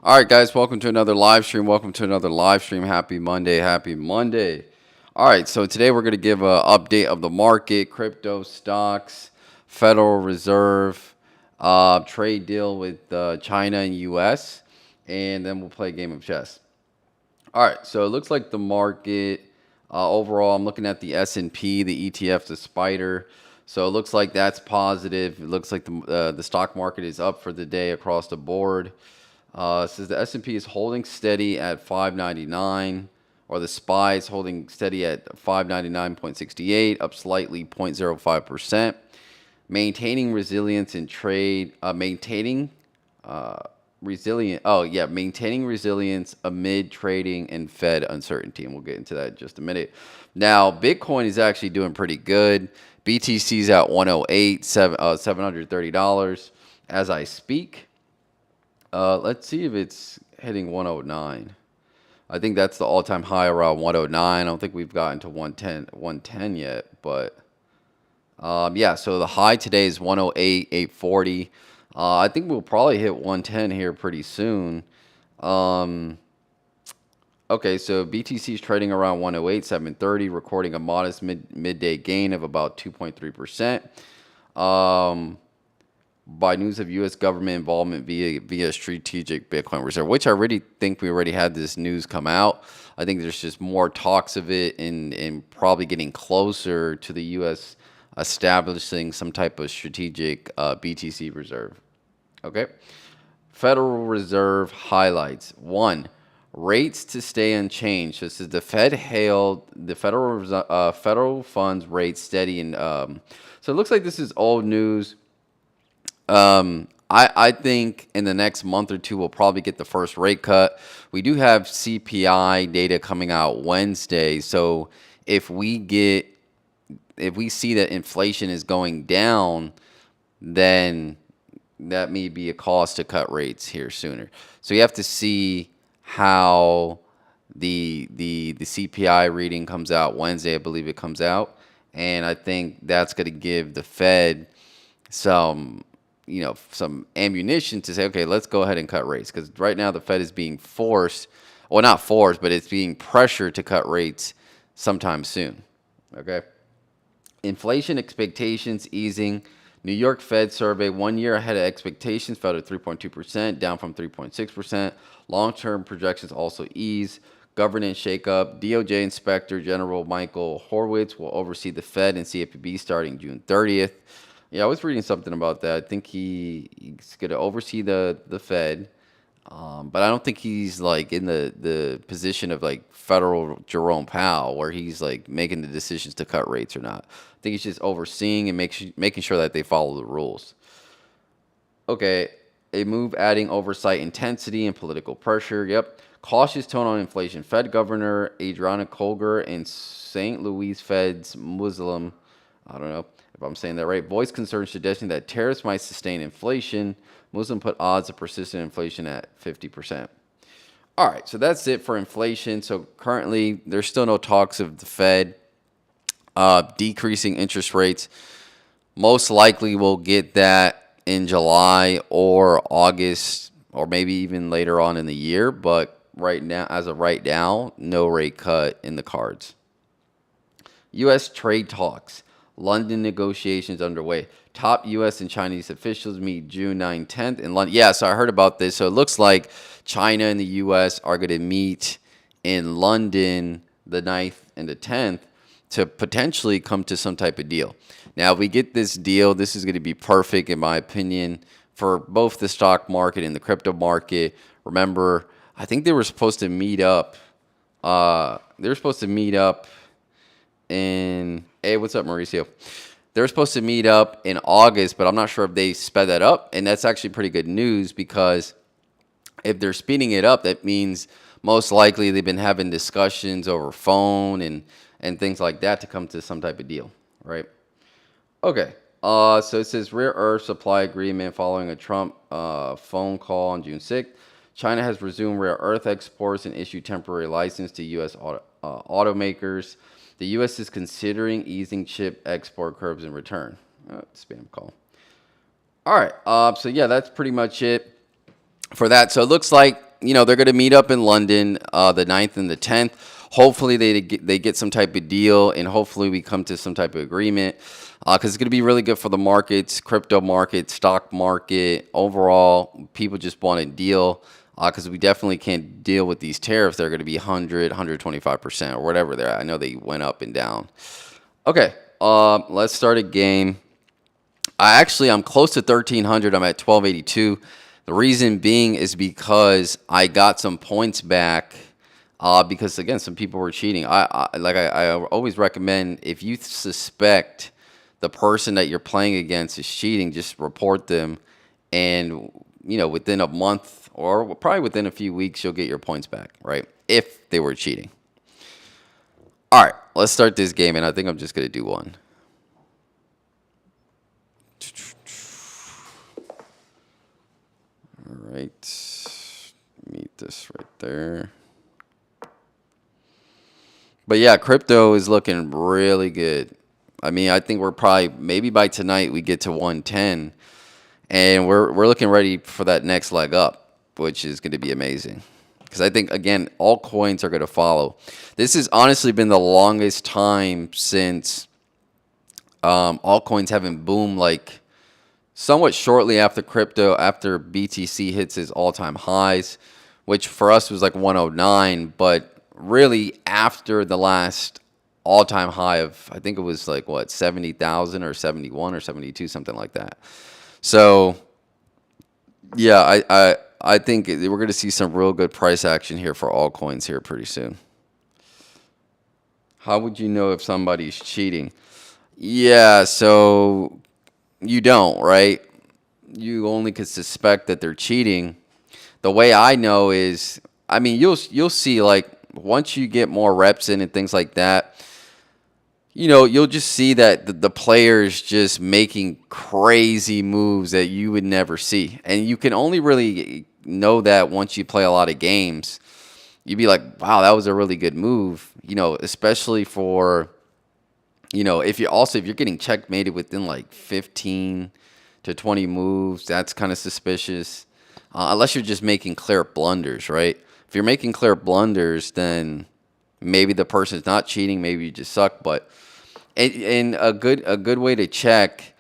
All right, guys, welcome to another live stream. Welcome to another live stream. Happy Monday. Happy Monday. All right, so today we're going to give an update of the market, crypto stocks, Federal Reserve, trade deal with China and US, and then we'll play a game of chess. All right, so it looks like the market overall. I'm looking at the S&P, the ETF, the Spider. So it looks like that's positive. It looks like the stock market is up for the day across the board. It says the S&P is holding steady at 599, or the SPY is holding steady at 599.68, up slightly 0.05%. Maintaining resilience in trade, maintaining resilience amid trading and Fed uncertainty, and we'll get into that in just a minute. Now, Bitcoin is actually doing pretty good. BTC's at 108, $730 as I speak. Let's see if it's hitting 109. I think that's the all-time high around 109. I don't think we've gotten to 110 yet, but yeah. So the high today is 108, 840. I think we'll probably hit 110 here pretty soon. Okay, so BTC is trading around 108, 730, recording a modest midday gain of about 2.3%. By news of U.S. government involvement via strategic Bitcoin reserve, which I already think we already had this news come out. I think there's just more talks of it and probably getting closer to the U.S. establishing some type of strategic BTC reserve. Okay. Federal Reserve highlights. One, rates to stay unchanged. This is the Fed hailed the federal funds rate steady. And so it looks like this is old news. I think in the next month or two, we'll probably get the first rate cut. We do have CPI data coming out Wednesday. So if we see that inflation is going down, then that may be a cause to cut rates here sooner. So you have to see how the CPI reading comes out Wednesday. I believe it comes out, and I think that's going to give the Fed some ammunition to say, okay, let's go ahead and cut rates. Because right now the Fed is being forced, well, not forced, but it's being pressured to cut rates sometime soon. Okay. Inflation expectations easing. New York Fed survey 1 year ahead of expectations fell to 3.2%, down from 3.6%. Long-term projections also ease. Governance shakeup. DOJ Inspector General Michael Horowitz will oversee the Fed and CFPB starting June 30th. Yeah, I was reading something about that. I think he's going to oversee the Fed, but I don't think he's like in the position of like federal Jerome Powell, where he's like making the decisions to cut rates or not. I think he's just overseeing and making sure that they follow the rules. Okay, a move adding oversight intensity and political pressure. Yep. Cautious tone on inflation. Fed Governor Adriana Colger and St. Louis Fed's Muslim, I don't know if I'm saying that right, voiced concerns suggesting that tariffs might sustain inflation. Muslim put odds of persistent inflation at 50%. All right, so that's it for inflation. So currently, there's still no talks of the Fed decreasing interest rates. Most likely we'll get that in July or August, or maybe even later on in the year. But right now, as of right now, no rate cut in the cards. U.S. trade talks. London negotiations underway. Top U.S. and Chinese officials meet June 9th, 10th in London. Yeah, so I heard about this. So it looks like China and the U.S. are going to meet in London the 9th and the 10th to potentially come to some type of deal. Now, if we get this deal, this is going to be perfect, in my opinion, for both the stock market and the crypto market. Remember, I think they were supposed to meet up. Hey, what's up, Mauricio? They're supposed to meet up in August, but I'm not sure if they sped that up. And that's actually pretty good news, because if they're speeding it up, that means most likely they've been having discussions over phone and things like that to come to some type of deal, right? Okay. So it says rare earth supply agreement following a Trump phone call on June 6th. China has resumed rare earth exports and issued temporary license to U.S. automakers. The U.S. is considering easing chip export curbs in return. Spam call. All right. So yeah, that's pretty much it for that. So it looks like they're going to meet up in London the 9th and the 10th. Hopefully they get some type of deal, and hopefully we come to some type of agreement, because it's going to be really good for the markets, crypto market, stock market. Overall, people just want a deal, because we definitely can't deal with these tariffs. They're going to be 100, 125% or whatever they're at. I know they went up and down. Okay, let's start a game. I'm close to 1300. I'm at 1282. The reason being is because I got some points back. Because again, some people were cheating. I always recommend, if you suspect the person that you're playing against is cheating, just report them, and within a month or probably within a few weeks, you'll get your points back, right? If they were cheating. All right, let's start this game, and I think I'm just gonna do one. All right, meet this right there. But yeah, crypto is looking really good. I mean, I think we're probably, maybe by tonight we get to 110, and we're looking ready for that next leg up, which is going to be amazing. Because I think, again, altcoins are going to follow. This has honestly been the longest time since altcoins haven't boomed, like somewhat shortly after after BTC hits its all-time highs, which for us was like 109, but really after the last all-time high of, I think it was like, what, 70,000 or 71 or 72, something like that. So yeah, I think we're going to see some real good price action here for altcoins here pretty soon. How would you know if somebody's cheating? Yeah, so you don't, right? You only could suspect that they're cheating. The way I know is, I mean, you'll see, like, once you get more reps in and things like that, you'll just see that the players just making crazy moves that you would never see. And you can only really know that once you play a lot of games. You'd be like, wow, that was a really good move, especially for, if you're getting checkmated within like 15 to 20 moves, that's kind of suspicious. Unless you're just making clear blunders, right? If you're making clear blunders, then maybe the person's not cheating. Maybe you just suck. But and a good way to check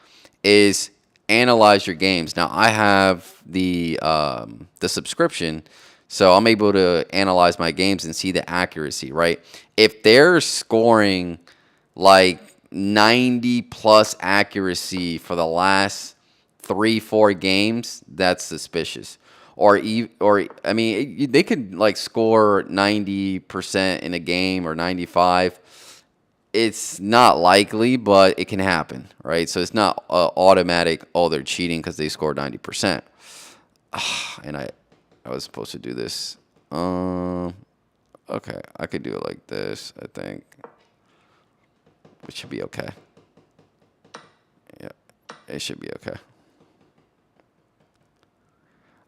is analyze your games. Now I have the subscription, so I'm able to analyze my games and see the accuracy. Right? If they're scoring like 90 plus accuracy for the last 3-4 games, that's suspicious. Or I mean, they could like score 90% in a game or 95. It's not likely, but it can happen, right? So it's not automatic. Oh, they're cheating because they scored 90%. And I was supposed to do this. Okay, I could do it like this. I think it should be okay. Yeah, it should be okay.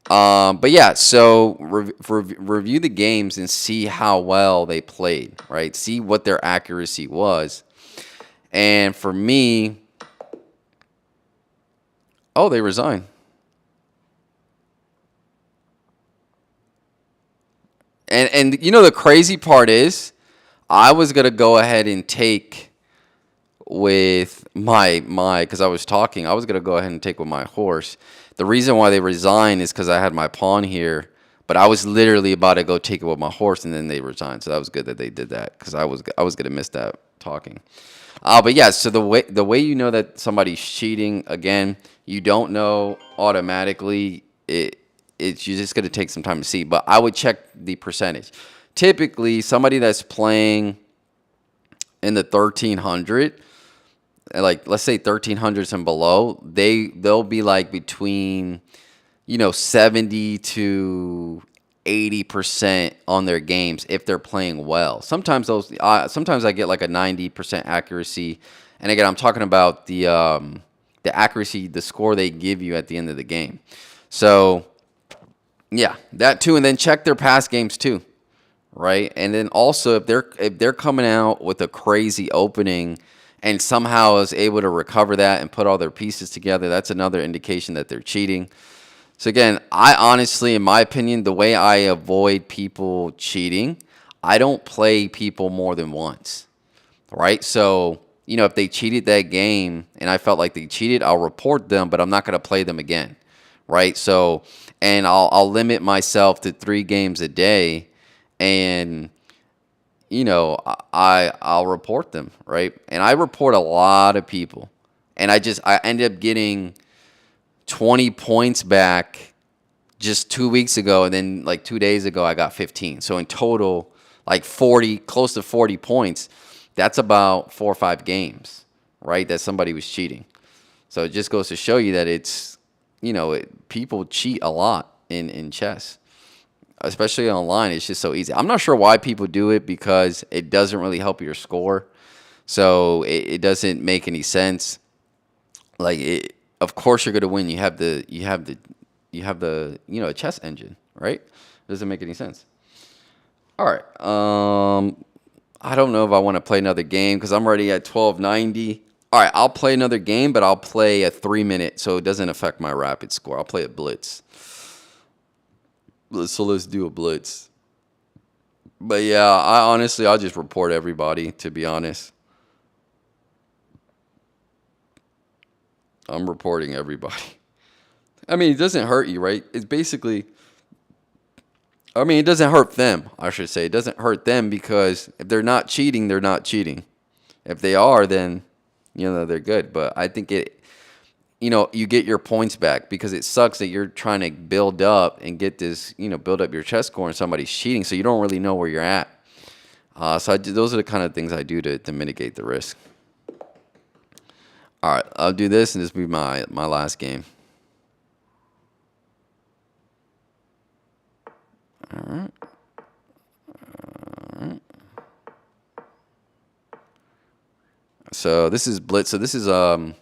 But yeah, so review the games and see how well they played, right? See what their accuracy was. And for me, oh, they resigned. And the crazy part is, I was gonna go ahead and take with my because I was talking, I was gonna go ahead and take with my horse. The reason why they resigned is because I had my pawn here, but I was literally about to go take it with my horse, and then they resigned. So that was good that they did that, because I was gonna miss that talking. But yeah, so the way you know that somebody's cheating, again, you don't know automatically. It's you're just gonna take some time to see. But I would check the percentage. Typically, somebody that's playing in the 1300, like let's say 1300s and below, they'll be like between 70 to 80% on their games if they're playing well. Sometimes I get like a 90% accuracy, and again, I'm talking about the accuracy, the score they give you at the end of the game. So yeah, that too, and then check their past games too, right? And then also if they're coming out with a crazy opening and somehow is able to recover that and put all their pieces together, that's another indication that they're cheating. So again, I honestly, in my opinion, the way I avoid people cheating, I don't play people more than once, right? So, if they cheated that game and I felt like they cheated, I'll report them, but I'm not going to play them again, right? So, and I'll limit myself to 3 games a day, and I'll report them, right? And I report a lot of people, and I ended up getting 20 points back just 2 weeks ago, and then like 2 days ago I got 15. So in total, like 40, close to 40 points. That's about 4 or 5 games, right? That somebody was cheating. So it just goes to show you that people cheat a lot in chess, especially online. It's just so easy. I'm not sure why people do it, because it doesn't really help your score. So it doesn't make any sense. Like, of course you're gonna win. You have the a chess engine, right? Doesn't make any sense. All right. I don't know if I want to play another game because I'm already at 1290. All right, I'll play another game, but I'll play a 3 minute, so it doesn't affect my rapid score. I'll play a blitz. So let's do a blitz. But yeah, I'll just report everybody. To be honest, I'm reporting everybody. I mean, it doesn't hurt you, right? It's basically, I mean, it doesn't hurt them, I should say. It doesn't hurt them because if they're not cheating, they're not cheating. If they are, then, they're good. But I think you get your points back, because it sucks that you're trying to build up and get this, build up your chess score, and somebody's cheating, so you don't really know where you're at. Those are the kind of things I do to mitigate the risk. All right, I'll do this, and this will be my last game. All right. So this is blitz. So this is a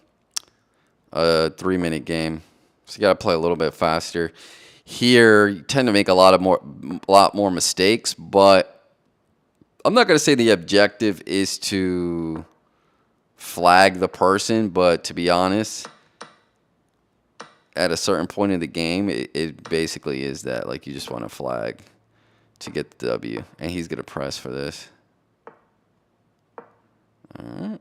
3 minute game. So you got to play a little bit faster. Here, you tend to make a lot more mistakes, but I'm not going to say the objective is to flag the person, but to be honest, at a certain point in the game, it basically is that. Like, you just want to flag to get the W, and he's going to press for this. All right.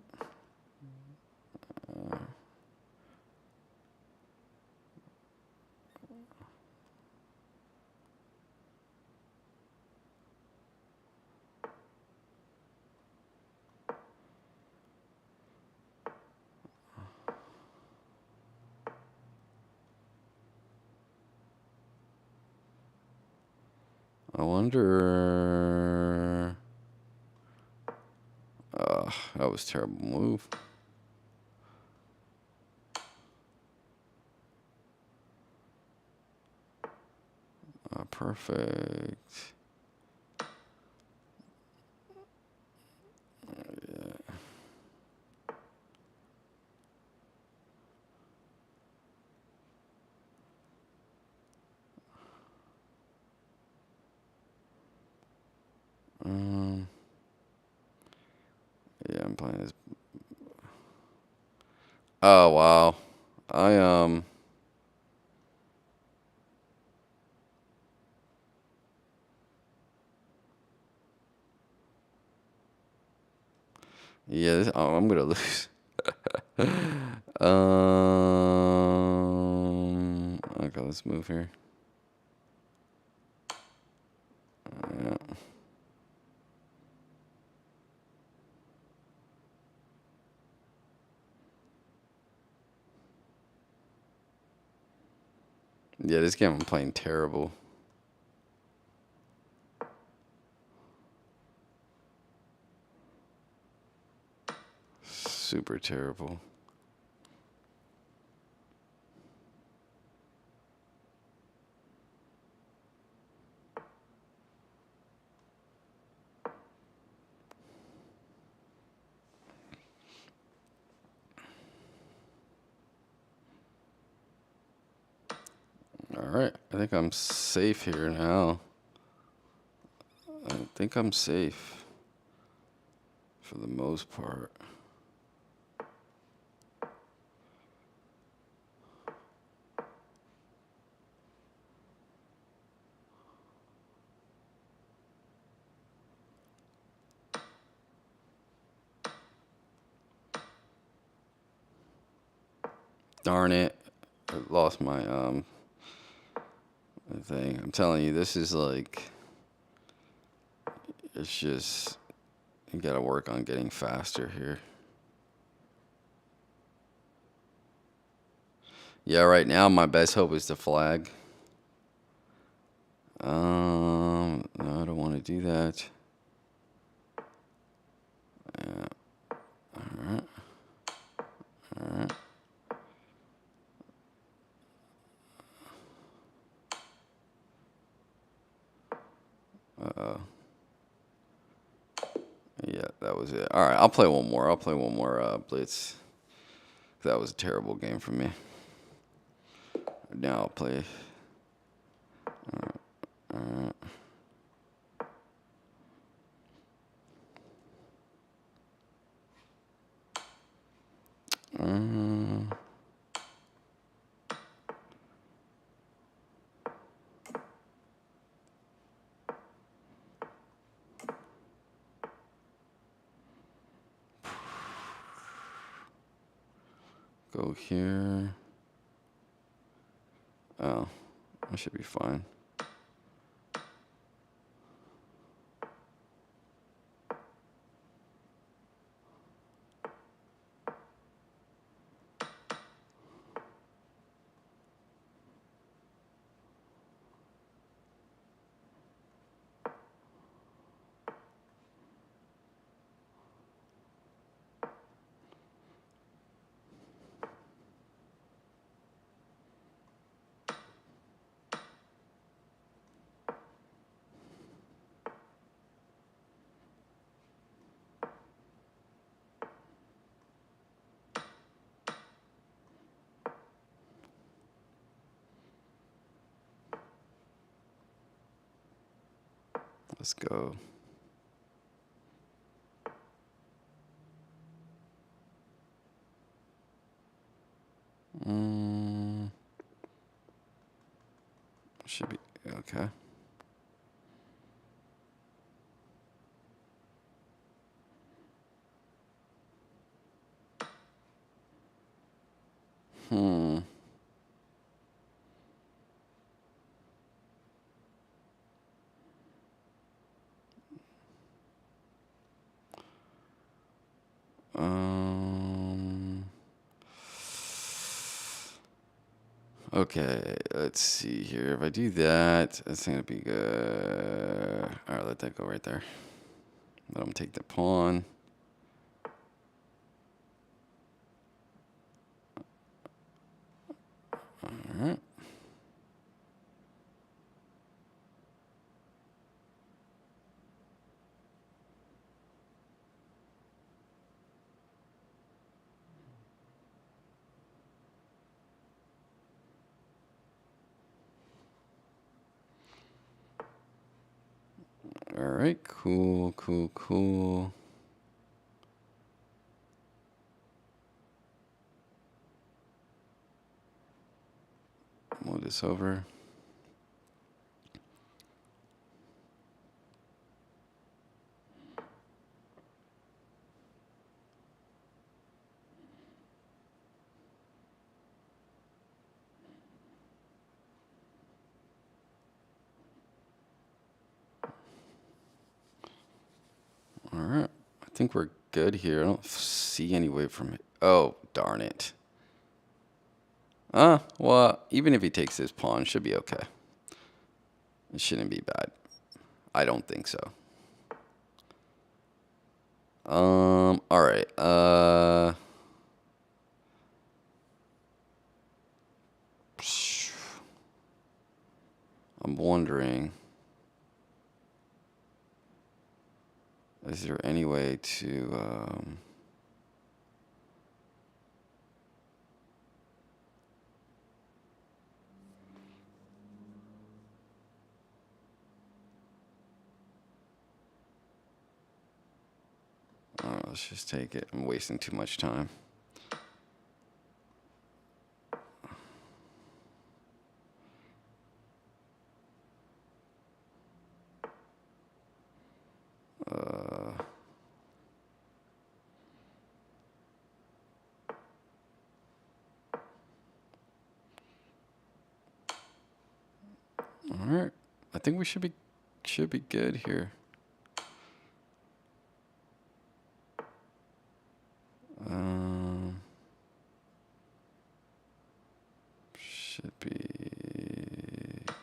I wonder. That was a terrible move. Perfect. Yeah, I'm playing this. Oh wow, I yeah, I'm gonna lose. Okay, let's move here. Yeah. Yeah, this game I'm playing terrible. Super terrible. All right, I think I'm safe here now. I think I'm safe for the most part. Darn it. I lost my thing. I'm telling you, this is like, it's just, you gotta work on getting faster here. Yeah, right now my best hope is to flag. No, I don't want to do that. Yeah. All right. All right. Uh-oh. Yeah, that was it. All right, I'll play one more. I'll play one more blitz. That was a terrible game for me. Now I'll play. All right. Go here. Oh, I should be fine. Let's go. Should be okay. Okay, let's see here. If I do that, that's gonna be good. All right, let that go right there. Let him take the pawn. All right. All right, cool, cool, cool. Move this over. All right, I think we're good here. I don't see any way from it. Oh, darn it. Well, even if he takes this pawn, should be okay. It shouldn't be bad. I don't think so. All right. I'm wondering, is there any way to, let's just take it. I'm wasting too much time. All right. I think we should be good here. Um, should be.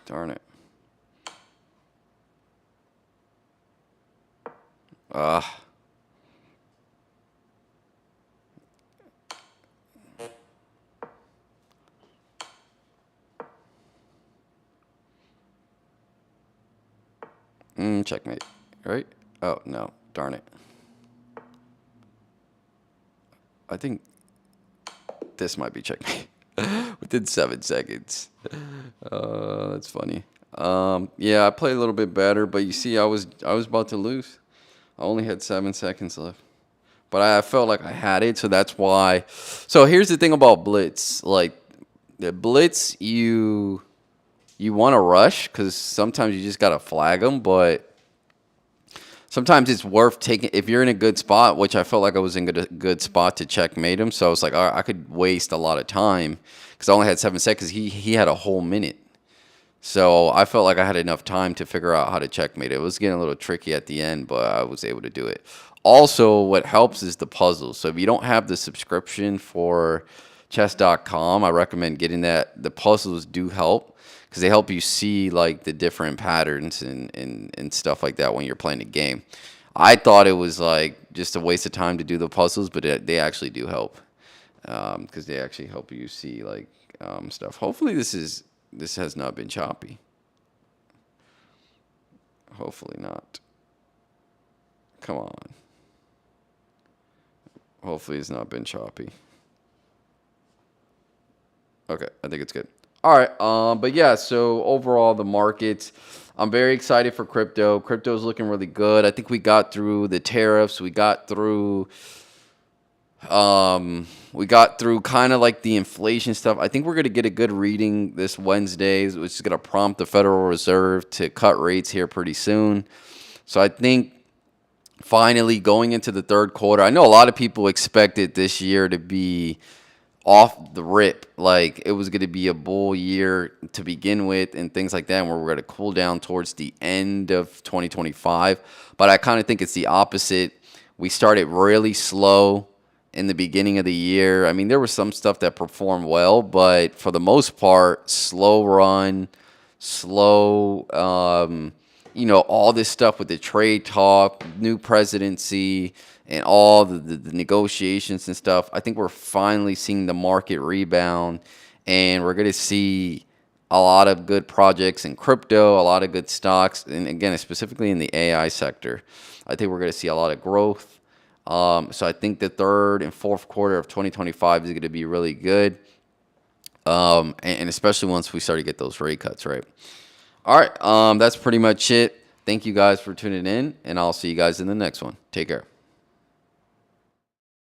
Darn it. Ah. Checkmate. Right? Oh no. Darn it. I think this might be checkmate. Within 7 seconds. That's funny. Yeah, I played a little bit better, but you see, I was about to lose. I only had 7 seconds left, but I felt like I had it, so that's why. So here's the thing about blitz, like the blitz, you want to rush because sometimes you just gotta flag them, but sometimes it's worth taking if you're in a good spot, which I felt like I was in a good spot to checkmate him. So I was like, all right, I could waste a lot of time because I only had 7 seconds. He had a whole minute. So I felt like I had enough time to figure out how to checkmate it. It was getting a little tricky at the end, but I was able to do it. Also, what helps is the puzzles. So if you don't have the subscription for chess.com, I recommend getting that. The puzzles do help because they help you see like the different patterns and stuff like that when you're playing a game. I thought it was like just a waste of time to do the puzzles, but they actually do help because they actually help you see like stuff. Hopefully this has not been choppy. Hopefully not. Come on. Hopefully it's not been choppy. Okay, I think it's good. All right, but yeah, so overall the markets, I'm very excited for crypto. Crypto's looking really good. I think we got through the tariffs. We got through kind of like the inflation stuff. I think we're going to get a good reading this Wednesday, which is going to prompt the Federal Reserve to cut rates here pretty soon. So I think finally going into the third quarter, I know a lot of people expected this year to be off the rip, like it was going to be a bull year to begin with and things like that, and we're going to cool down towards the end of 2025. But I kind of think it's the opposite. We started really slow in the beginning of the year. I mean, there was some stuff that performed well, but for the most part, slow run, slow, all this stuff with the trade talk, new presidency, and all the negotiations and stuff. I think we're finally seeing the market rebound, and we're going to see a lot of good projects in crypto, a lot of good stocks, and again, specifically in the AI sector. I think we're going to see a lot of growth. So I think the third and fourth quarter of 2025 is going to be really good, and especially once we start to get those rate cuts, right? All right, that's pretty much it. Thank you guys for tuning in, and I'll see you guys in the next one. Take care.